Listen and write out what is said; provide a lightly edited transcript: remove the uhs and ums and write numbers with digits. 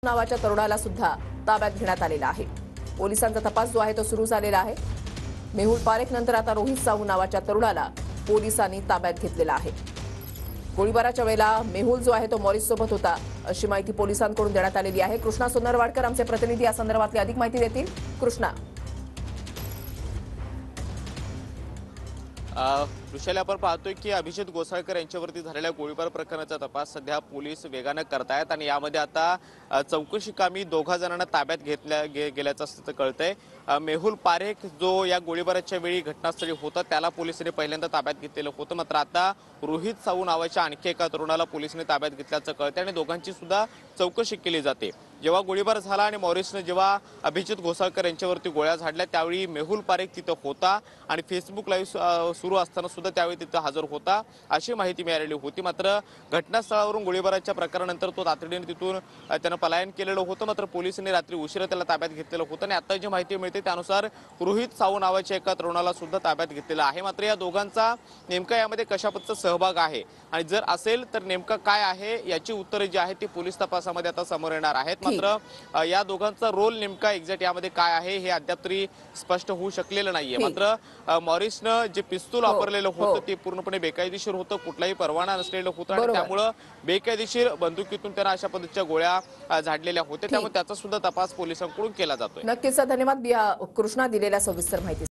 नावाच्या तरुणाला सुद्धा ताब्यात घेण्यात आलेला आहे। पोलिसांचा तपास जो आहे तो सुरू झालेला आहे। मेहुल पारेख नंतर आता रोहित साहू नावाच्या तरुणाला पोलिसांनी ताब्यात घेतलेला आहे। गोळीबाराच्या वेळेला मेहुल जो आहे तो मॉरिस सोबत होता अशी माहिती पोलिसांकडून देण्यात आलेली आहे। कृष्णा सोनरवाडकर आमचे प्रतिनिधी या संदर्भातली अधिक माहिती देतील। कृष्णा, वृषाली, आपण पाहतोय की अभिजित गोसाळकर यांच्यावरती झालेल्या गोळीबार प्रकरणाचा तपास सध्या पोलीस वेगाने करतायत आणि यामध्ये आता चौकशी कामी दोघा जणांना ताब्यात गेल्याचं असं कळतंय। मेहुल पारेख जो या गोळीबाराच्या वेळी घटनास्थळी होता त्याला पोलिसांनी पहिल्यांदा ताब्यात घेतलेलं होतं, मात्र आता रोहित साहू नावाच्या आणखी एका तरुणाला पोलिसांनी ताब्यात घेतल्याचं कळतंय आणि दोघांची सुद्धा चौकशी केली जाते। जेव्हा गोळीबार झाला आणि मॉरिसने जेव्हा अभिजित गोसाळकर यांच्यावरती गोळ्या झाडल्या त्यावेळी मेहुल पारेख तिथं होता आणि फेसबुक लाईव्ह सुरू असताना सुद्धा त्यावेळी तिथं हजर होता अशी माहिती मिळालेली होती। मात्र घटनास्थळावरून गोळीबाराच्या प्रकारानंतर तो तातडीने तिथून त्यानं पलायन केलेलं होतं, मात्र पोलिसांनी रात्री उशिरा त्याला ताब्यात घेतलेलं होतं आणि आता जी माहिती मिळते त्यानुसार रोहित साहू नावाच्या एका तरुणाला सुद्धा ताब्यात घेतलेलं आहे। मात्र या दोघांचा नेमका यामध्ये कशा पद्धतीचा सहभाग आहे आणि जर असेल तर नेमका काय आहे याची उत्तरे जी आहेत ती पोलीस तपासामध्ये आता समोर येणार आहेत। मात्र या दोघांचा रोल नेमका एक्झॅक्ट यामध्ये काय आहे हे अद्याप तरी स्पष्ट होऊ शकलेलं नाहीये। मात्र मॉरिसनं जे पिस्तूल वापरलेलं होतं ते पूर्णपणे बेकायदेशीर होतं, कुठलाही परवाना नसलेलं होतं आणि त्यामुळे बेकायदेशीर बंदुकीतून त्यांना अशा पद्धतीच्या गोळ्या झाडलेल्या होत्या, त्यामुळे त्याचा सुद्धा तपास पोलिसांकडून केला जातोय। नक्कीच धन्यवाद कृष्णा दिलेल्या सविस्तर माहिती।